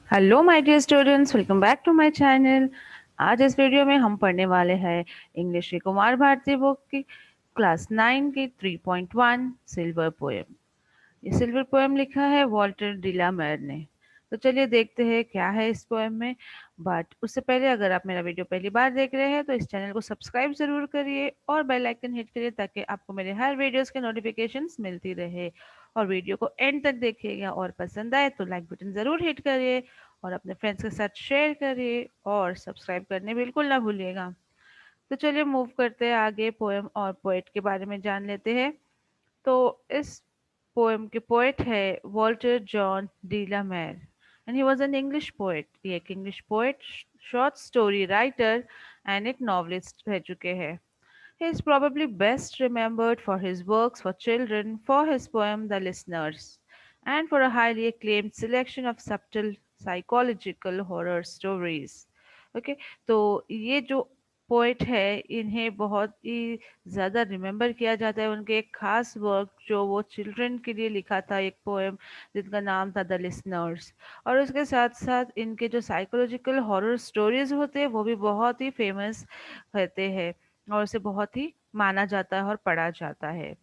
Hello my dear students, welcome back to my channel. आज इस video में हम पढ़ने वाले हैं इंग्लिश की कुमार भारती बुक की क्लास 9 की 3.1 सिल्वर पोएम। ये सिल्वर पोएम लिखा है वॉल्टर डिलामेर ने। तो चलिए देखते हैं क्या है इस पोएम में। बट उससे पहले अगर आप मेरा वीडियो पहली बार देख रहे हैं तो इस चैनल को सब्सक्राइब जरूर करिए और बेल आइकन हिट करिए ताकि आपको मेरे हर वीडियोस के नोटिफिकेशंस मिलती रहे। और वीडियो को एंड तक देखिएगा और पसंद आए तो लाइक बटन जरूर हिट करिए और अपने फ्रेंड्स के साथ शेयर करिए और सब्सक्राइब करने बिल्कुल ना भूलिएगा। तो चलिए मूव करते हैं आगे, पोएम और पोएट के बारे में जान लेते हैं। तो इस पोएम के पोएट है वॉल्टर जॉन डी ला मेर and he was an English poet. ये एक English poet, short story writer and एक नॉवलिस्ट रह चुके हैं। He is probably best remembered for his works for children, for his poem The Listeners, and for a highly acclaimed selection of subtle psychological horror stories. Okay, तो ये जो poet है इन्हें बहुत ही ज़्यादा रिमेम्बर किया जाता है। उनके एक खास वर्क जो वो चिल्ड्रन के लिए लिखा था, एक पोएम जिनका नाम था द लिसनर्स। और उसके साथ साथ इनके जो साइकोलॉजिकल हॉरर स्टोरीज होते हैं वो भी बहुत ही फेमस रहते हैं और उसे बहुत ही माना जाता है और पढ़ा जाता है।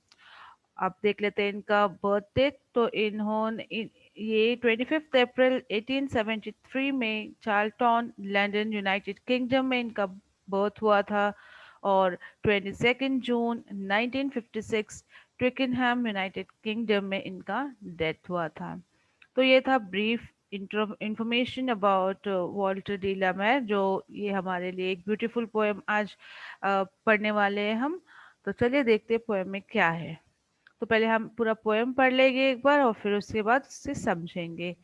अब देख लेते हैं इनका बर्थ डेट। तो ये 25 अप्रैल 1873 में चार्ल्टन, लंदन, यूनाइटेड किंगडम में इनका बर्थ हुआ था। और 22 जून 1956 ट्विकेनहैम, यूनाइटेड किंगडम में इनका डेथ हुआ था। तो ये था brief information about Walter de la Mare, जो ये हमारे लिए एक ब्यूटीफुल पोएम आज पढ़ने वाले हैं हम। तो चलिए देखते हैं पोएम में क्या है। तो पहले हम पूरा पोएम पढ़ लेंगे एक बार और फिर उसके बाद उससे समझेंगे।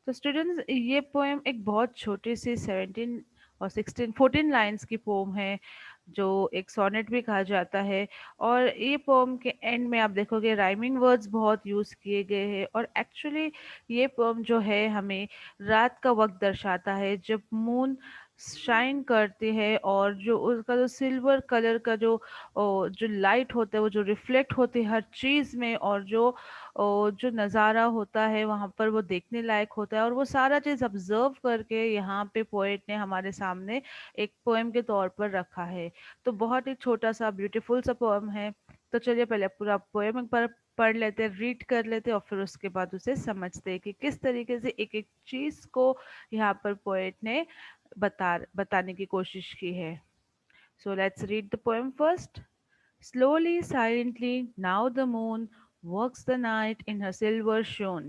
तो स्टूडेंट्स, ये पोएम एक बहुत छोटी सी 17 और 16 14 लाइंस की पोएम है जो एक सोनेट भी कहा जाता है। और ये पोएम के एंड में आप देखोगे राइमिंग वर्ड्स बहुत यूज किए गए हैं। और एक्चुअली ये पोएम जो है हमें रात का वक्त दर्शाता है जब मून शाइन करती है और जो उसका जो सिल्वर कलर का जो लाइट होता है वो जो रिफ्लेक्ट होती है हर चीज में, और जो नज़ारा होता है वहां पर वो देखने लायक होता है। और वो सारा चीज ऑब्जर्व करके यहाँ पे पोएट ने हमारे सामने एक पोएम के तौर पर रखा है। तो बहुत ही छोटा सा ब्यूटीफुल सा पोएम है। तो चलिए पहले पूरा पोएम एक बार पढ़ लेते हैं, रीड कर लेते हैं और फिर उसके बाद उसे समझते हैं कि किस तरीके से एक एक चीज को यहाँ पर पोएट ने बताने की कोशिश की है। So let's read the poem first. Slowly, silently, now the moon walks the night in her silver shone.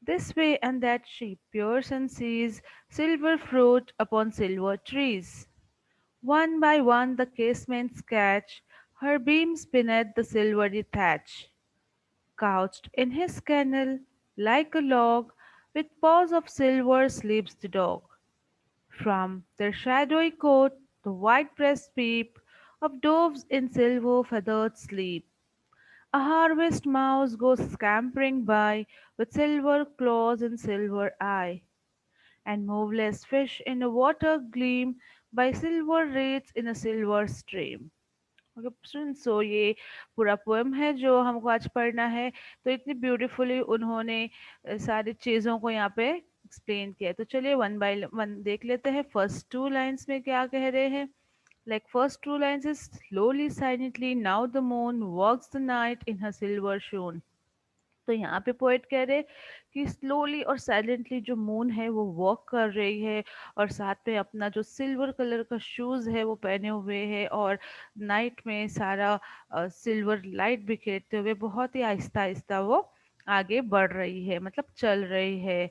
This way and that she peers and sees silver fruit upon silver trees. One by one the casements catch her beams beneath the silvery thatch. Couched in his kennel like a log, with paws of silver sleeps the dog. From their shadowy coat the white breasts peep of doves in silver feathered sleep. A harvest mouse goes scampering by with silver claws and silver eye, and moveless fish in the water gleam by silver reeds in a silver stream. Okay student, so ये पूरा poem है जो हमको आज पढ़ना है। तो इतनी ब्यूटीफुली उन्होंने सारी चीज़ों को यहाँ पे एक्सप्लेन किया है। तो चलिए वन बाय वन देख लेते हैं। फर्स्ट टू लाइंस में क्या कह रहे हैं। Like first two lines is slowly, silently, now the moon walks the night in her silver shone. तो यहाँ पे पोएट कह रहे कि स्लोली और साइलेंटली जो मून है वो वॉक कर रही है और साथ में अपना जो सिल्वर कलर का शूज है वो पहने हुए है और नाइट में सारा सिल्वर लाइट बिखेरते हुए बहुत ही आहिस्ता आहिस्ता वो आगे बढ़ रही है, मतलब चल रही है।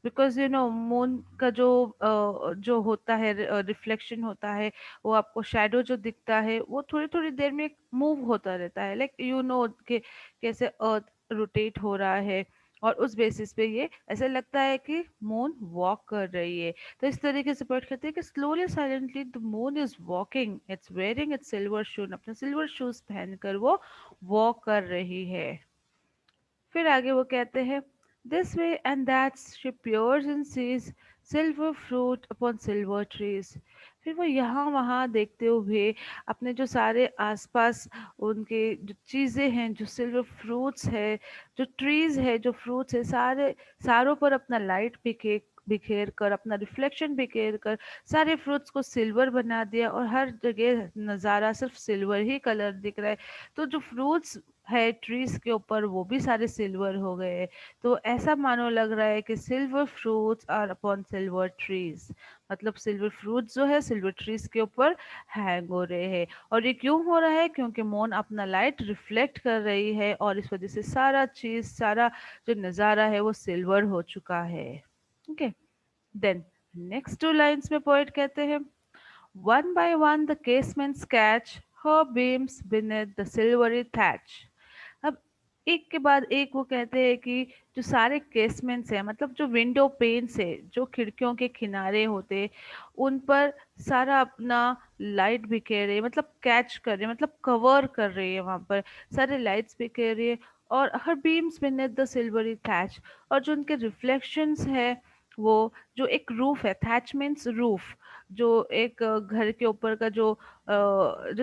बिकॉज मून का जो होता है, रिफ्लेक्शन होता है, वो आपको शैडो जो दिखता है वो थोड़ी थोड़ी देर में मूव होता रहता है। लाइक कि कैसे अर्थ रोटेट हो रहा है और उस बेसिस पे ये ऐसा लगता है कि मून वॉक कर रही है। तो इस तरीके से पढ़ करते हैं कि slowly silently the moon is walking, it's wearing it's silver shoes, अपने सिल्वर शूज पहनकर वो वॉक कर रही है। फिर आगे वो कहते हैं This way and that she peers and sees silver fruit upon silver trees. फिर वो यहाँ वहाँ देखते हुए अपने जो सारे आसपास उनके जो चीजें हैं, जो सिल्वर फ्रूट्स है, जो ट्रीज है, जो फ्रूट्स है, सारे सारों पर अपना लाइट बिखेर कर, अपना रिफ्लेक्शन बिखेर कर सारे फ्रूट्स को सिल्वर बना दिया और हर जगह नज़ारा सिर्फ सिल्वर ही कलर दिख रहा है। तो जो फ्रूट्स है ट्रीज के ऊपर वो भी सारे सिल्वर हो गए। तो ऐसा मानो लग रहा है कि silver fruits are upon silver trees, मतलब सिल्वर फ्रूट्स जो है सिल्वर ट्रीज के ऊपर हैंग हो रहे हैं। और ये क्यों हो रहा है? क्योंकि मून अपना लाइट रिफ्लेक्ट कर रही है और इस वजह से सारा चीज, सारा जो नज़ारा है वो सिल्वर हो चुका है। Okay, then next two lines में पोएट कहते हैं, one by one the casements catch her beams beneath the silvery thatch। अब एक के बाद एक वो कहते हैं कि जो सारे केसमेंट्स हैं, मतलब जो विंडो पेन्स है, जो खिड़कियों के किनारे होते हैं, उन पर सारा अपना लाइट बिखेर रही है, मतलब कैच कर रही है, मतलब कवर कर रही है, वहां पर सारे लाइट्स बिखेर रही है। और her beams beneath the silvery thatch, और जो उनके रिफ्लेक्शंस है वो, जो एक रूफ है, थैच मीन्स रूफ, जो एक घर के ऊपर का जो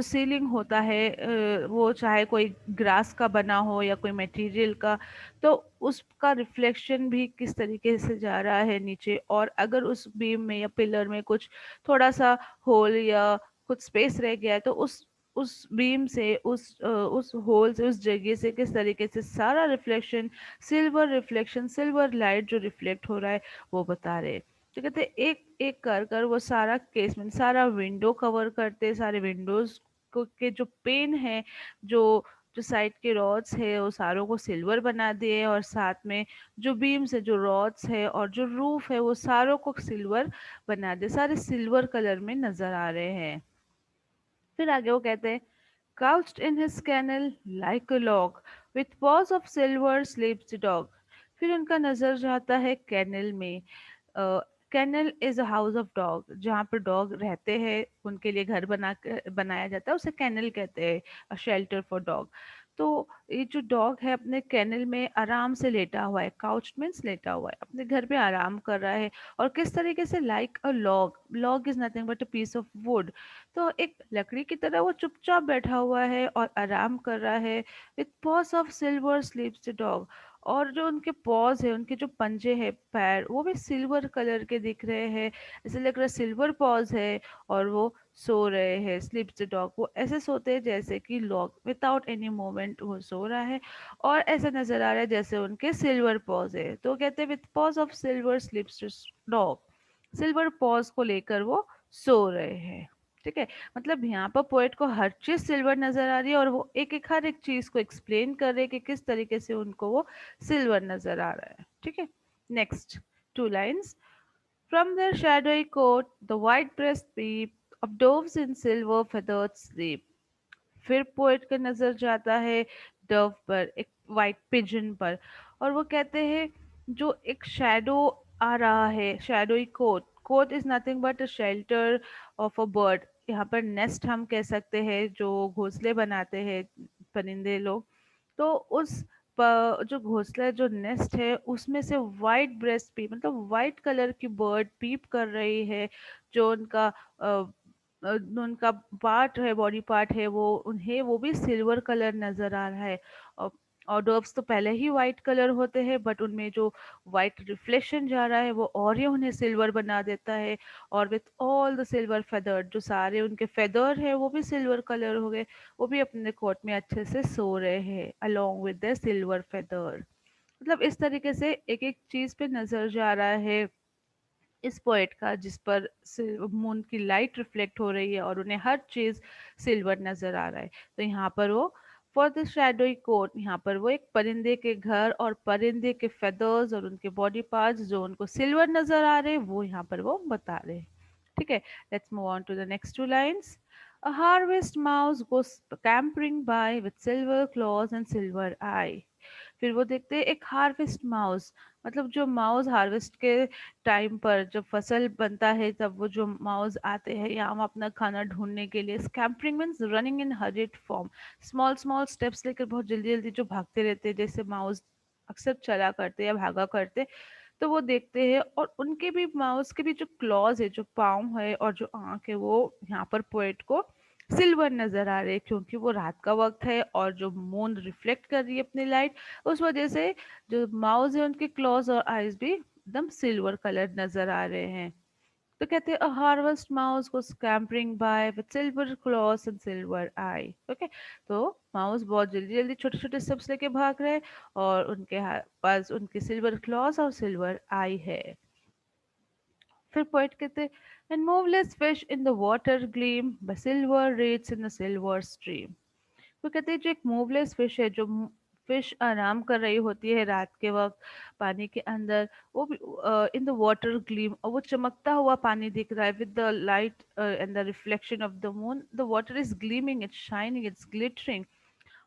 सीलिंग होता है, वो चाहे कोई ग्रास का बना हो या कोई मटेरियल का, तो उसका रिफ्लेक्शन भी किस तरीके से जा रहा है नीचे। और अगर उस बीम में या पिलर में कुछ थोड़ा सा होल या कुछ स्पेस रह गया है, तो उस बीम से, उस होल से, उस जगह से किस तरीके से सारा रिफ्लेक्शन, सिल्वर लाइट जो रिफ्लेक्ट हो रहा है वो बता रहे हैं। तो कहते हैं एक एक कर कर वो सारा केसमेंट, सारा विंडो कवर करते, सारे विंडोज को के जो पेन है, जो जो साइड के रॉड्स है, वो सारों को सिल्वर बना दिए, और साथ में जो बीम्स है, जो रॉड्स है और जो रूफ है, वो सारों को सिल्वर बना दिए, सारे सिल्वर कलर में नजर आ रहे हैं। फिर आगे वो कहते हैं, couched in his kennel like a log, with paws of silver sleeps the dog। फिर उनका नजर जाता है कैनल में। Kennel is a house of dog, जहाँ पर डॉग रहते हैं, उनके लिए घर बनाया जाता है, उसे कैनल कहते हैं, अ शेल्टर फॉर डॉग। तो ये जो डॉग है अपने कैनल में आराम से लेटा हुआ है, काउच मीन्स लेटा हुआ है, अपने घर पे आराम कर रहा है। और किस तरीके से? Like a log, log is nothing but a piece of wood. तो एक लकड़ी की तरह वो चुपचाप बैठा हुआ है और आराम कर रहा है। With pause of silver स्लीप्स the dog. और जो उनके पॉज है, उनके जो पंजे हैं, पैर, वो भी सिल्वर कलर के दिख रहे हैं, ऐसे लग रहा है सिल्वर पॉज है। और वो सो रहे हैं, स्लीप्स द डॉग, वो ऐसे सोते हैं जैसे कि लॉग, विदाउट एनी मोमेंट वो सो रहा है। और ऐसा नजर आ रहा है जैसे उनके सिल्वर पॉज है। तो कहते हैं with pause of silver स्लीप्स the dog, silver pause को लेकर वो सो रहे हैं। ठीक है, मतलब यहाँ पर पोएट को हर चीज सिल्वर नजर आ रही है, और वो एक एक हर एक चीज को एक्सप्लेन कर रहे हैं कि किस तरीके से उनको वो सिल्वर नजर आ रहा है। ठीक है, next two lines, from their shadowy coat the white breast peep of doves in silver feathered sleep। फिर पोएट का नजर जाता है डव पर, एक वाइट पिजन पर, और वो कहते हैं जो एक शैडो आ रहा है, shadowy cote, cote is nothing but a shelter of a bird. यहाँ पर नेस्ट हम कह सकते हैं, जो घोंसले बनाते हैं परिंदे लोग। तो जो घोंसला, जो नेस्ट है, उसमें से वाइट ब्रेस्ट पीप, मतलब वाइट कलर की बर्ड पीप कर रही है। जो उनका पार्ट है, बॉडी पार्ट है, वो उन्हें वो भी सिल्वर कलर नजर आ रहा है। और और डॉग्स तो पहले ही वाइट कलर होते हैं, बट उनमें जो वाइट रिफ्लेक्शन जा रहा है वो और ही उन्हें सिल्वर बना देता है। और with all the silver feather, जो सारे उनके फेदर है वो भी सिल्वर कलर हो गए, वो भी अपने कोट में अच्छे से सो रहे हैं along with the silver feather. मतलब इस तरीके से एक एक चीज पे नजर जा रहा है इस पोएट का, जिस पर मून की लाइट रिफ्लेक्ट हो रही है और उन्हें हर चीज सिल्वर नजर आ रहा है। तो यहाँ पर वो फॉर द शैडोई कोट, यहाँ पर वो एक परिंदे के घर और परिंदे के फेदर्स और उनके बॉडी पार्ट्स जो उनको सिल्वर नजर आ रहे हैं, वो यहाँ पर वो बता रहे हैं। ठीक है, let's move on to the next two lines. A harvest mouse goes scampering by with silver claws and silver eye। फिर वो देखते हैं एक हार्वेस्ट माउस, मतलब जो माउस हार्वेस्ट के टाइम पर जब फसल बनता है, तब वो जो माउस आते हैं यहाँ अपना खाना ढूंढने के लिए। Scampering means running in hurried form, small small steps लेकर बहुत जल्दी जल्दी जो भागते रहते हैं, जैसे माउस अक्सर चला करते या भागा करते, तो वो देखते हैं और उनके भी माउस के भी जो क्लॉज है, जो पाँव है और जो आँख है, वो यहाँ पर पोएट को सिल्वर नजर आ रहे हैं, क्योंकि वो रात का वक्त है और जो मून रिफ्लेक्ट कर रही है अपनी लाइट, उस वजह से जो माउस है उनके क्लॉज और आईज भी एकदम सिल्वर कलर नजर आ रहे हैं। तो कहते हैं अ हार्वेस्ट माउस को scampering by with silver claws and silver eye. Okay, तो माउस बहुत जल्दी जल्दी छोटे छोटे स्टेप्स लेके भाग रहे हैं और उनके पास उनके सिल्वर क्लॉस और सिल्वर आई है। फिर पोएट कहते हैं and moveless fish in the water gleam by silver reeds in the silver stream. वो कहते हैं जो एक मूवलेस फिश है, जो फिश आराम कर रही होती है रात के वक्त पानी के अंदर, वो भी इन द वाटर ग्लीम, और वो चमकता हुआ पानी दिख रहा है with the light and the reflection of the moon, the water is gleaming, it's shining, it's glittering.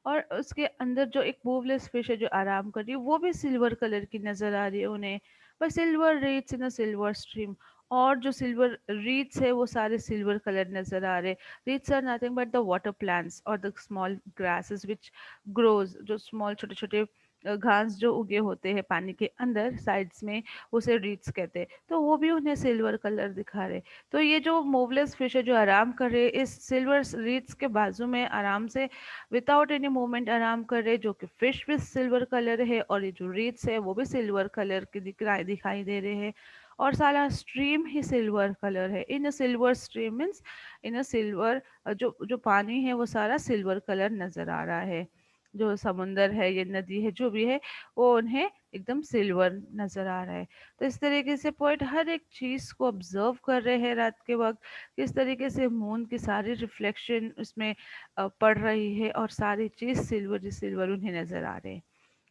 और उसके अंदर जो एक बोवलेस फिश है जो आराम कर रही है, वो भी सिल्वर कलर की नजर आ रही है उन्हें। पर silver reads in a silver stream, और जो सिल्वर रीड्स है वो सारे सिल्वर कलर नजर आ रहे। Reeds are nothing but the water plants और the small grasses which grows, जो स्मॉल छोटे छोटे घास जो उगे होते हैं पानी के अंदर साइड्स में, उसे रीड्स कहते हैं। तो वो भी उन्हें सिल्वर कलर दिखा रहे। तो ये जो मोवलेस फिश है जो आराम कर रहे, इस सिल्वर रीड्स के बाजू में आराम से विदाउट एनी मूवमेंट आराम कर रहे, जो कि फिश भी सिल्वर कलर है और ये जो रीड्स है वो भी सिल्वर कलर के दिखाई दे रहे हैं। और सारा स्ट्रीम ही सिल्वर कलर है। In a silver stream means in a silver, जो जो पानी है वो सारा सिल्वर कलर नजर आ रहा है। जो समुंदर है, ये नदी है, जो भी है, वो उन्हें एकदम सिल्वर नजर आ रहा है। तो इस तरीके से पोइट हर एक चीज को ऑब्जर्व कर रहे हैं रात के वक्त, किस तरीके से मून की सारी रिफ्लेक्शन उसमें पड़ रही है और सारी चीज सिल्वर ही सिल्वर उन्हें नजर आ रहे हैं।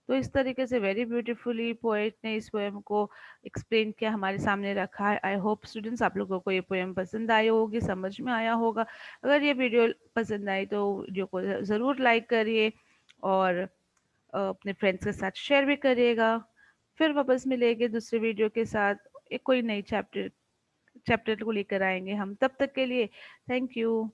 तो इस तरीके से वेरी ब्यूटीफुली पोएट ने इस पोएम को एक्सप्लेन किया, हमारे सामने रखा है। आई होप स्टूडेंट्स आप लोगों को ये पोएम पसंद आई होगी, समझ में आया होगा। अगर ये वीडियो पसंद आई तो वीडियो को ज़रूर लाइक करिए और अपने फ्रेंड्स के साथ शेयर भी करिएगा। फिर वापस मिलेंगे दूसरे वीडियो के साथ, एक कोई नई चैप्टर चैप्टर को लेकर आएंगे हम। तब तक के लिए थैंक यू।